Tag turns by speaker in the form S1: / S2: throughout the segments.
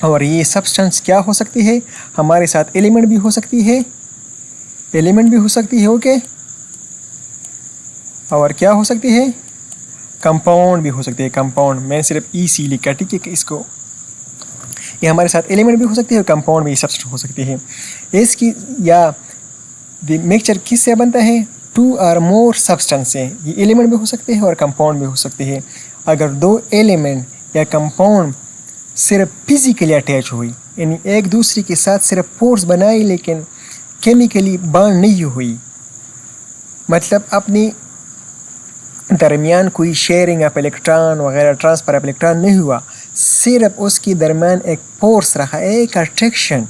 S1: اور یہ سبسٹنس کیا ہو سکتی ہے ہمارے ساتھ؟ ایلیمنٹ بھی ہو سکتی ہے، ایلیمنٹ بھی ہو سکتی ہے، اوکے، اور کیا ہو سکتی ہے؟ کمپاؤنڈ بھی ہو سکتی ہے، کمپاؤنڈ، میں نے صرف ای سی لکھا، ٹھیک ہے، کہ اس کو یہ ہمارے ساتھ ایلیمنٹ بھی ہو سکتی ہے اور کمپاؤنڈ بھی سبسٹنس ہو سکتی ہے. اس کی یا مکسچر کس سے بنتا ہے؟ 2 or more سبسٹنس سے. یہ ایلیمنٹ بھی ہو سکتے ہیں اور کمپاؤنڈ بھی ہو سکتے ہیں. اگر 2 ایلیمنٹ یا کمپاؤنڈ صرف فزیکلی اٹیچ ہوئی، یعنی ایک دوسرے کے ساتھ صرف فورس بنائی لیکن کیمیکلی بانڈ نہیں ہوئی، مطلب اپنی درمیان کوئی شیئرنگ آف الیکٹران وغیرہ، ٹرانسفر آف الیکٹران نہیں ہوا، صرف اس کے درمیان ایک فورس رہا، ایک اٹریکشن،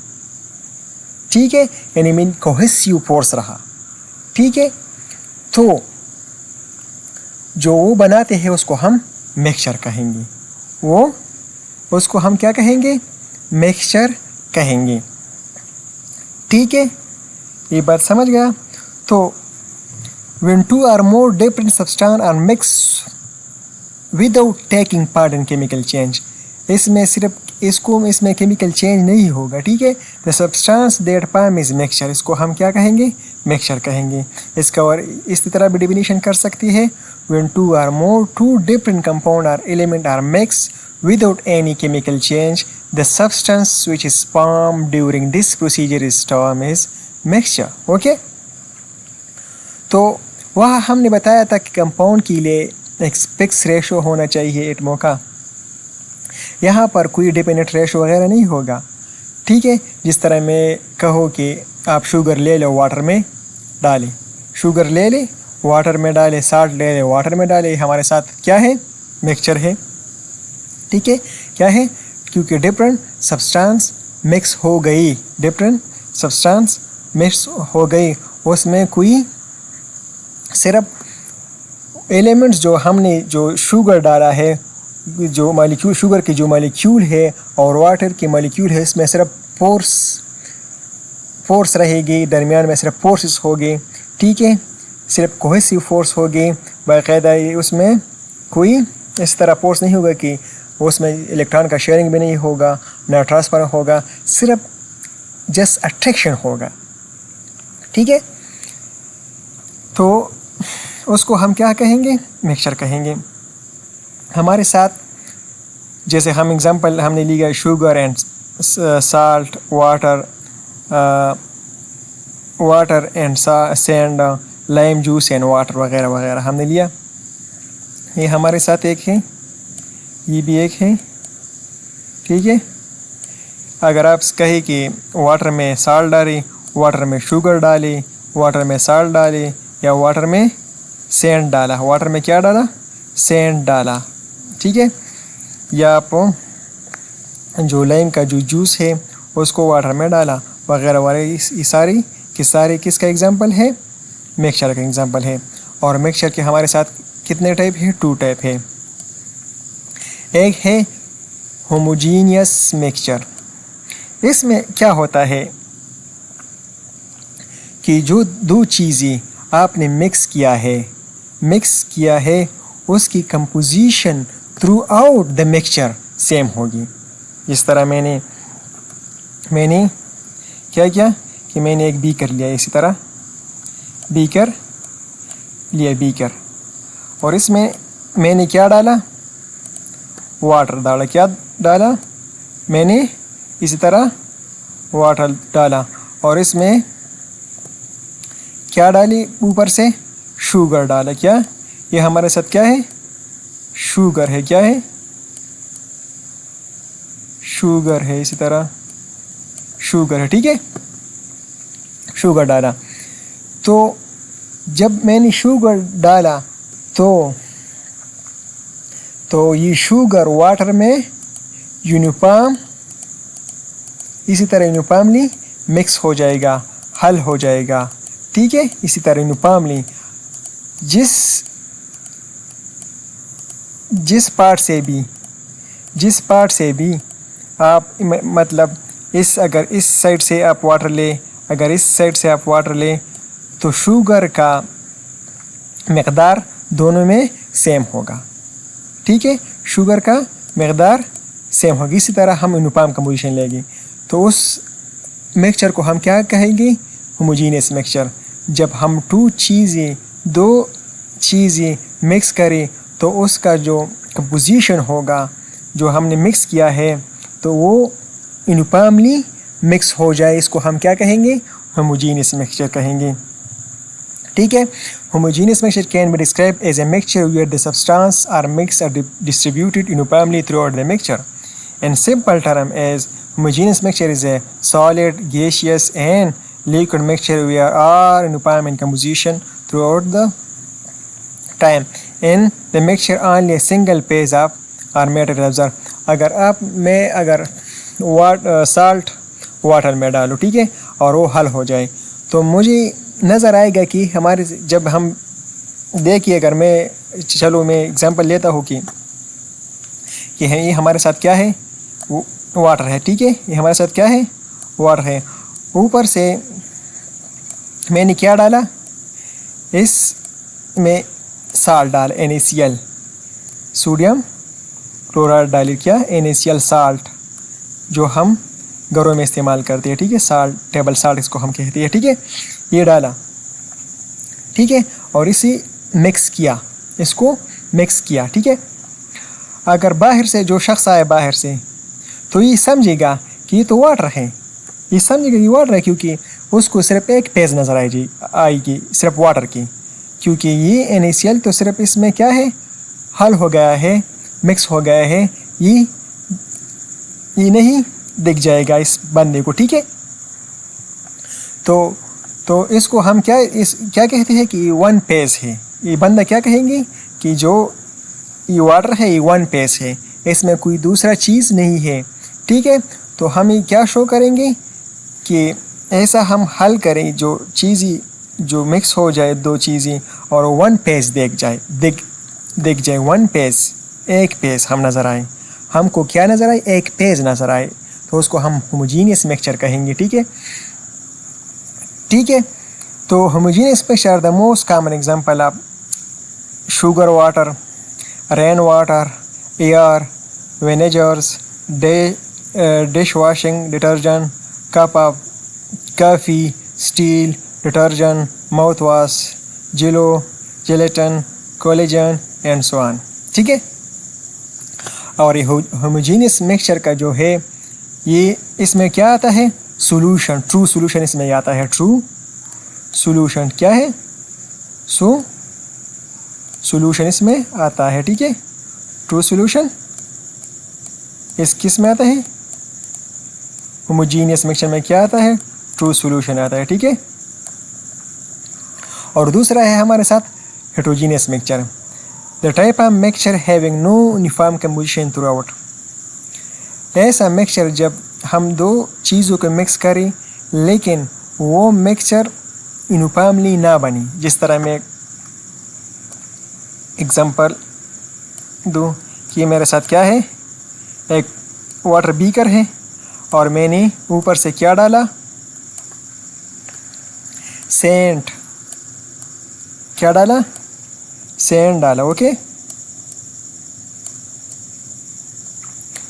S1: ٹھیک ہے، یعنی مین کوہیسیو فورس رہا، ٹھیک ہے، تو جو وہ بناتے ہیں اس کو ہم مکسچر کہیں گے. وہ اس کو ہم کیا کہیں گے؟ مکسچر کہیں گے، ٹھیک ہے، یہ بات سمجھ گیا. تو when 2 or more different substances are mixed without taking part in chemical change، اس میں صرف اس میں کیمیکل چینج نہیں ہوگا، ٹھیک ہے. the substance that form is mixture، اس کو ہم کیا کہیں گے؟ مکسچر کہیں گے. اس کا اور اس طرح بھی ڈیفینیشن کر سکتی ہے when 2 or more 2 different compound or element are mixed without any chemical change the substance which is formed during this procedure is termed as mixture. Okay, تو وہاں ہم نے بتایا تھا کہ کمپاؤنڈ کے لیے ایک فکس ریشو ہونا چاہیے ایٹموں کا. یہاں پر کوئی ڈیپینڈنٹ ریشو وغیرہ نہیں ہوگا، ٹھیک ہے. جس طرح میں کہو کہ آپ شوگر لے لو، واٹر میں ڈالیں، شوگر لے لیں واٹر میں ڈالیں، سالٹ لے لیں واٹر میں ڈالیں، ہمارے ساتھ کیا ہے؟ مکسچر ہے، ٹھیک ہے. کیا ہے؟ کیونکہ ڈفرینٹ سبسٹانس مکس ہو گئی، ڈفرینٹ سبسٹانس مکس ہو گئی، اس میں کوئی صرف ایلیمنٹس جو ہم نے جو شوگر ڈالا ہے، جو مالیکیول شوگر کی جو مالیکیول ہے اور واٹر کی مالیکیول ہے، اس میں صرف فورس رہے گی، درمیان میں صرف فورسز ہوگی، ٹھیک ہے، صرف کوہیسیو فورس ہوگی، باقاعدہ اس میں کوئی اس طرح فورس نہیں ہوگا کہ اس میں الیکٹران کا شیئرنگ بھی نہیں ہوگا، نہ ٹرانسفر ہوگا، صرف جسٹ اٹریکشن ہوگا، ٹھیک ہے. تو اس کو ہم کیا کہیں گے؟ مکسچر کہیں گے. ہمارے ساتھ جیسے ہم اگزامپل ہم نے لیا sugar and salt, water and send, Lime juice and water وغیرہ وغیرہ ہم نے لیا. یہ ہمارے ساتھ ایک ہے، یہ بھی ایک ہے، ٹھیک ہے. اگر آپ کہیں کہ واٹر میں سالٹ ڈالیں، واٹر میں شوگر ڈالیں، واٹر میں سالٹ ڈالیں، یا واٹر میں سینڈ ڈالا، واٹر میں کیا ڈالا؟ سینڈ ڈالا، ٹھیک ہے. یا آپ جو لائم کا جو جوس ہے اس کو واٹر میں ڈالا وغیرہ وغیرہ، یہ ساری کس کا ایگزامپل ہے؟ مکسچر کا ایگزامپل ہے. اور مکسچر کے ہمارے ساتھ کتنے ٹائپ ہیں؟ 2 ٹائپ ہے. ایک ہے ہوموجینیس مکسچر. اس میں کیا ہوتا ہے کہ جو 2 چیزیں آپ نے مکس کیا ہے اس کی composition through out the mixture same ہوگی. جس طرح میں نے کیا کیا کہ میں نے ایک بیکر لیا، اسی طرح بیکر اور اس میں نے کیا ڈالا؟ واٹر ڈالا. کیا ڈالا؟ میں نے اسی طرح واٹر ڈالا، اور اس میں کیا ڈالی؟ اوپر سے شوگر ڈالا. کیا یہ ہمارے ساتھ کیا ہے؟ شوگر ہے. کیا ہے؟ شوگر ہے. اسی طرح شوگر ہے، ٹھیک ہے، شوگر ڈالا. تو جب میں نے شوگر ڈالا تو یہ شوگر واٹر میں یونیفارم اسی طرح یونیفارملی مکس ہو جائے گا، حل ہو جائے گا، ٹھیک ہے. اسی طرح یونیفارملی جس پارٹ سے بھی آپ مطلب اگر اس سائڈ سے آپ واٹر لیں تو شوگر کا مقدار دونوں میں سیم ہوگا، ٹھیک ہے. شوگر کا مقدار سیم ہوگی. اسی طرح ہم یونیفارم کمپوزیشن لیں گے تو اس مکسچر کو ہم کیا کہیں گے؟ Homogeneous mixture. جب ہم دو چیزیں مکس کریں تو اس کا جو کمپوزیشن ہوگا جو ہم نے مکس کیا ہے تو وہ یونیفارملی مکس ہو جائے. اس کو ہم کیا کہیں گے؟ ہوموجینس مکسچر کہیں گے. ٹھیک ہے. Homogeneous mixture can be described as a mixture where the substance are mix اور distributed uniformly throughout the mixture. In simple term as homogeneous mixture is a solid, gaseous and liquid mixture where are uniform in composition throughout the time. In the mixture only a single phase of or matter is observed. اگر salt water میں ڈالو ٹھیک ہے اور وہ حل ہو جائے تو مجھے نظر آئے گا کہ ہمارے جب ہم دیکھیے اگر میں ایگزامپل لیتا ہوں کہ یہ ہمارے ساتھ کیا ہے؟ واٹر ہے. ٹھیک ہے. یہ ہمارے ساتھ کیا ہے؟ واٹر ہے. اوپر سے میں نے کیا ڈالا؟ اس میں سالٹ ڈال NaCl سوڈیم کلورائڈ ڈالی. کیا؟ NaCl سالٹ جو ہم گھروں میں استعمال کرتے ہیں. ٹھیک ہے. سالٹ ٹیبل سالٹ اس کو ہم کہتے ہیں. ٹھیک ہے. یہ ڈالا. ٹھیک ہے. اور اسے مکس کیا. اس کو مکس کیا. ٹھیک ہے. اگر باہر سے جو شخص آئے باہر سے تو یہ سمجھے گا کہ یہ تو واٹر ہے. یہ سمجھے گا یہ واٹر ہے کیونکہ اس کو صرف ایک پیز نظر آئے گی صرف واٹر کی. کیونکہ یہ NaCl تو صرف اس میں کیا ہے؟ حل ہو گیا ہے، مکس ہو گیا ہے. یہ نہیں دکھ جائے گا اس بندے کو. ٹھیک ہے. تو اس کو ہم کیا کہتے ہیں کہ یہ ون پیز ہے. یہ بندہ کیا کہیں گے کہ جو یہ واٹر ہے یہ ون پیز ہے، اس میں کوئی دوسرا چیز نہیں ہے. ٹھیک ہے. تو ہم یہ کیا شو کریں گے کہ ایسا ہم حل کریں جو مکس ہو جائے دو چیزیں اور ون پیز دیکھ جائے ون پیز ایک پیز ہم نظر آئے. ہم کو کیا نظر آئے؟ ایک پیز نظر آئے. تو اس کو ہم ہوموجینس مکسچر کہیں گے. ٹھیک ہے. ٹھیک ہے. تو homogeneous mixture are the most common example of sugar water, rain water, air, vinegars, dish washing detergent, cup of coffee, steel detergent, mouth wash, jello, gelatin, collagen and so on. ٹھیک ہے. اور یہ ہوموجینس مکسچر کا جو ہے یہ اس میں کیا آتا ہے؟ سولوشن. ٹرو سولوشن اس میں آتا ہے. ٹرو سولوشن کیا ہے؟ سولوشن اس میں آتا ہے. ٹھیک ہے. ٹرو سولوشن اس کس میں آتا ہے؟ ہوموجینس مکسچر میں کیا آتا ہے؟ ٹرو سولوشن آتا ہے. ٹھیک ہے. اور دوسرا ہے ہمارے ساتھ heterogeneous mixture. The type of mixture having no uniform composition throughout. ایسا مکسچر جب ہم دو چیزوں کو مکس کریں لیکن وہ مکسچر یونیفارملی نہ بنی. جس طرح میں ایگزامپل دوں کہ میرے ساتھ کیا ہے؟ ایک واٹر بیکر ہے اور میں نے اوپر سے کیا ڈالا؟ سینٹ. کیا ڈالا؟ سینڈ ڈالا. اوکے.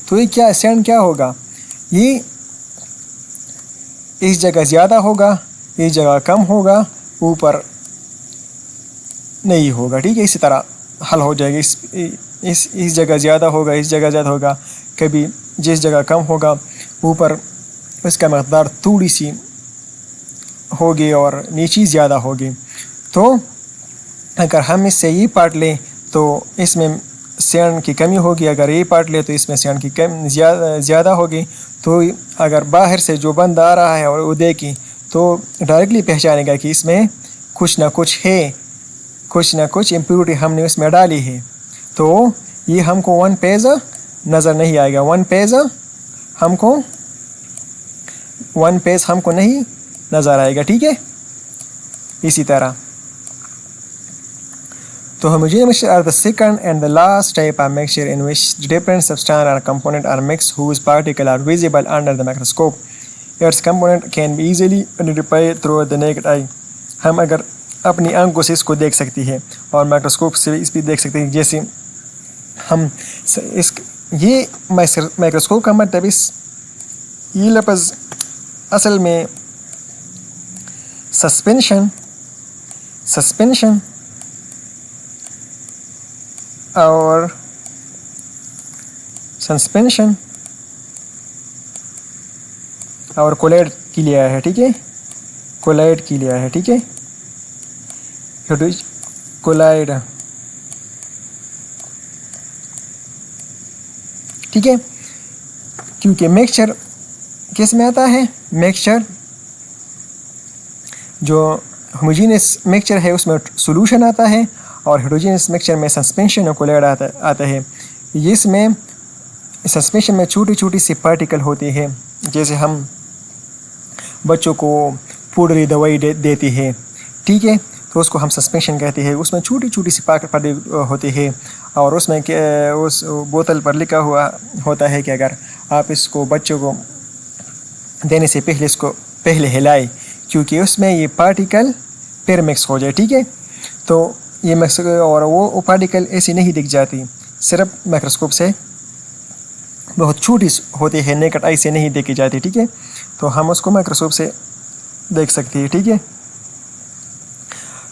S1: تو یہ کیا سینڈ کیا ہوگا؟ یہ اس جگہ زیادہ ہوگا، اس جگہ کم ہوگا، اوپر نہیں ہوگا. ٹھیک ہے. اسی طرح حل ہو جائے گا. اس جگہ زیادہ ہوگا، اس جگہ زیادہ ہوگا. کبھی جس جگہ کم ہوگا اوپر اس کا مقدار تھوڑی سی ہوگی اور نیچی زیادہ ہوگی. تو اگر ہم اس سے یہ پارٹ لیں تو اس میں سینڈ کی کمی ہوگی، اگر یہ پارٹ لیں تو اس میں سینڈ کی کمی زیادہ ہوگی. تو اگر باہر سے جو بندہ آ رہا ہے اور وہ دیکھیں تو ڈائریکٹلی پہچانے گا کہ اس میں کچھ نہ کچھ ہے، کچھ نہ کچھ امپیورٹی ہم نے اس میں ڈالی ہے. تو یہ ہم کو ون پیز نظر نہیں آئے گا. ون پیز ہم کو نہیں نظر آئے گا. ٹھیک ہے. اسی طرح تو homogeneous mixture are the second and the last type of mixture in which different substance or component are mixed whose particles are visible under the microscope. Its component can be easily identified through the naked eye. ہم اگر اپنی آنکھوں سے اس کو دیکھ سکتی ہے اور مائکروسکوپ سے اس بھی دیکھ سکتے ہیں. جیسے ہم یہ مائکروسکوپ کا مطلب یہ لفظ اصل میں سسپینشن اور سسپینشن اور کولائڈ کی لیا ہے. ٹھیک ہے, کولائڈ کی لیا ہے. ٹھیک ہے, کولائڈ. ٹھیک ہے, کیونکہ مکسچر کس میں آتا ہے, مکسچر جو ہوموجینس مکسچر ہے اس میں سولوشن آتا ہے, اور ہیٹروجینس مکسچر میں سسپینشن اور کولائڈ آتا ہے. اس میں سسپینشن میں چھوٹی چھوٹی سی پارٹیکل ہوتی ہے, جیسے ہم بچوں کو پوڈری دوائی دیتی ہے. ٹھیک ہے, تو اس کو ہم سسپینشن کہتے ہیں. اس میں چھوٹی چھوٹی سی پارٹیکل ہوتی ہے, اور اس میں اس بوتل پر لکھا ہوا ہوتا ہے کہ اگر آپ اس کو بچوں کو دینے سے پہلے اس کو پہلے ہلائے, کیونکہ اس میں یہ پارٹیکل پھر مکس ہو جائے. ٹھیک ہے, تو یہ مکس اور وہ پارٹیکل ایسی نہیں دکھ جاتی, صرف مائکروسکوپ سے بہت چھوٹی ہوتی ہے, نیکڈ آئی سے نہیں دیکھی جاتی. ٹھیک ہے, تو ہم اس کو مائکروسکوپ سے دیکھ سکتے ہیں. ٹھیک ہے,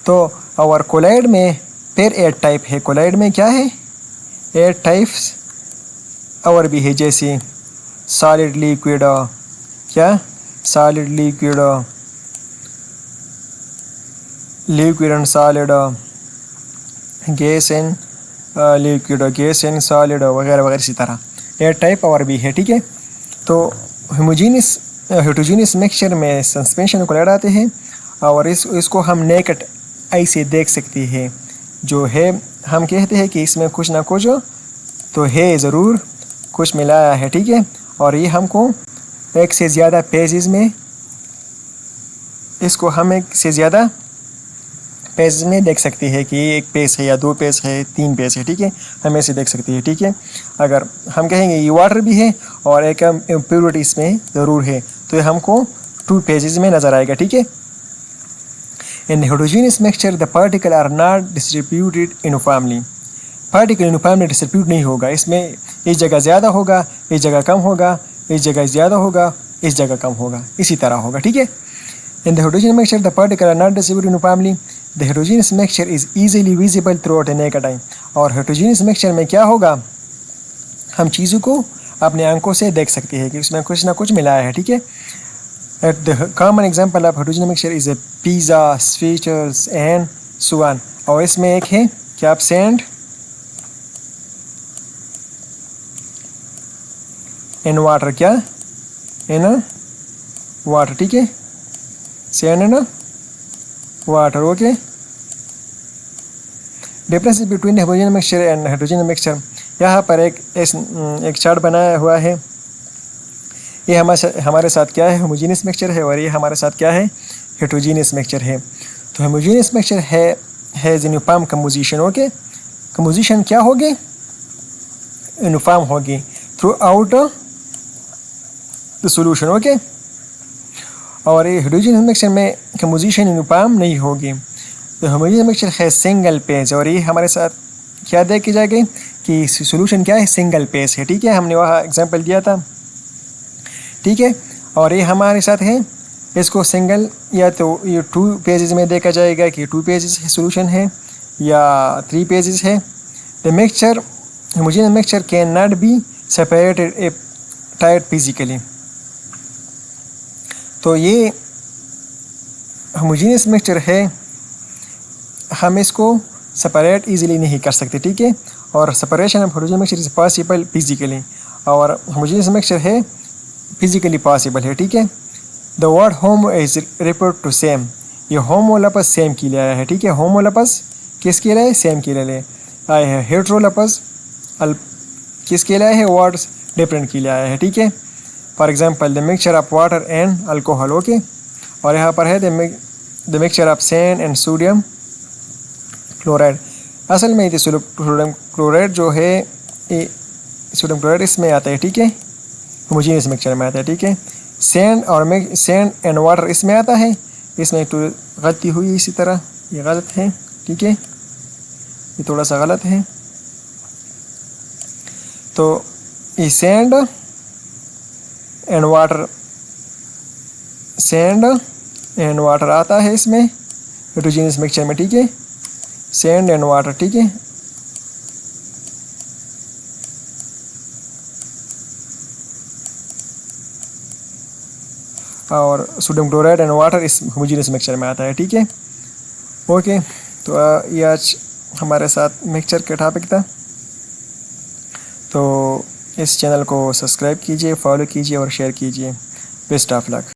S1: تو اور کولائڈ میں پھر 8 ٹائپ ہے. کولائڈ میں کیا ہے, 8 ٹائپس اور بھی ہے, جیسے سالڈ لیکوڈ, کیا solid liquid, liquid and solid, gas and liquid, gas and solid وغیرہ وغیرہ. اسی طرح 8 ٹائپ اور بھی ہے. ٹھیک ہے, تو ہیٹروجینس مکسچر میں سسپینشن کولائڈ آتے ہیں, اور اس کو ہم نیکڈ آئی سے دیکھ سکتے ہیں. جو ہے ہم کہتے ہیں کہ اس میں کچھ نہ کچھ تو ہے, ضرور کچھ ملایا ہے. ٹھیک ہے, اور یہ ہم کو ایک سے زیادہ پیجز میں اس کو ہم ایک سے زیادہ پیجز میں دیکھ سکتے ہیں کہ یہ 1 پیج ہے یا 2 پیج ہے, 3 پیج ہے. ٹھیک ہے, ہم ایسے دیکھ سکتے ہیں. ٹھیک ہے, اگر ہم کہیں گے یہ واٹر بھی ہے اور ایک امپیورٹی اس میں ضرور ہے, تو یہ ہم کو 2 پیجز میں نظر آئے گا. ٹھیک ہے, in heterogeneous mixture the particle are not distributed uniformly. Particle uniformly distribute نہیں ہوگا. اس میں اس جگہ زیادہ ہوگا, اس جگہ کم ہوگا, اس جگہ زیادہ ہوگا, اس جگہ کم ہوگا, اسی طرح ہوگا. ٹھیک ہے, in the heterogeneous mixture the particle are not distributed uniformly. The heterogeneous mixture is easily visible throughout a naked eye. اور heterogeneous mixture میں کیا ہوگا, ہم چیزوں کو اپنے آنکھوں سے دیکھ سکتے ہیں کہ اس میں کچھ نہ کچھ ملایا ہے. ٹھیک ہے, the common example of heterogeneous mixture is a pizza, sweaters and so on. اور اس میں ایک ہے کہ آپ سینڈ in water, کیا in water. ٹھیک ہے, sand in water. Okay, difference between homogeneous mixture and heterogeneous mixture. یہاں پر ایک چارٹ بنایا ہوا ہے. یہ ہمارے ساتھ کیا ہے, ہوموجینس مکسچر ہے, اور یہ ہمارے ساتھ کیا ہے, ہیٹروجینس مکسچر ہے. تو ہوموجینس مکسچر ہے یونیفارم کمپوزیشن. اوکے, کمپوزیشن کیا ہوگی, یونیفارم ہوگی through out the solution. Okay, اور یہ ہیٹروجینس مکسچر میں کمپوزیشن یونیفارم نہیں ہوگی. تو ہوموجینس مکسچر ہے سنگل پیج, اور یہ ہمارے ساتھ کیا دیکھی جائے گی کہ سولوشن کیا ہے, سنگل پیج ہے. ٹھیک ہے, ہم نے وہاں ایگزامپل دیا تھا. ٹھیک ہے, اور یہ ہمارے ساتھ ہے, اس کو سنگل یا تو یہ 2 پیجز میں دیکھا جائے گا کہ 2 پیجز سولوشن ہے یا 3 پیجز ہے. The mixture homogeneous mixture can not be separated a tight physically. تو یہ ہوموجینس مکسچر ہے, ہم اس کو سپریٹ ایزیلی نہیں کر سکتے. ٹھیک ہے, اور separation of heterogeneous mixture is possible physically, اور ہوموجینس مکسچر ہے فزیکلی پاسبل ہے. ٹھیک ہے, the word homo is referred to same. یہ ہومو لفظ سیم کی لیا ہے. ٹھیک ہے, ہومو لفظ کس کے لیے, سیم کے لیے آئے ہیں. ہیٹرو لفظ کس کے لیے ہے, ورڈس ڈفرینٹ کے لیے آیا ہے. ٹھیک ہے, for example the mixture of water and alcohol. Okay, اور یہاں پر ہے the mixture of sand and sodium chloride. اصل میں یہ سوڈیم کلورائڈ جو ہے, سوڈیم کلورائڈ اس میں آتا ہے. ٹھیک ہے, ہوموجینس مکسچر میں آتا ہے. ٹھیک ہے, سینڈ اینڈ واٹر اس میں آتا ہے. اس میں تو غلطی ہوئی, اسی طرح یہ غلط ہے. ٹھیک ہے, یہ تھوڑا سا غلط ہے. تو سینڈ اینڈ واٹر آتا ہے اس میں ہیٹروجینس مکسچر میں. ٹھیک ہے, سینڈ اینڈ واٹر. ٹھیک ہے, اور سوڈیم کلورائڈ اینڈ واٹر اس ہوموجینس مکسچر میں آتا ہے. ٹھیک ہے, اوکے. تو یہ آج ہمارے ساتھ مکسچر کا ٹاپک تھا. تو اس چینل کو سبسکرائب کیجیے, فالو کیجیے اور شیئر کیجیے. Best of look.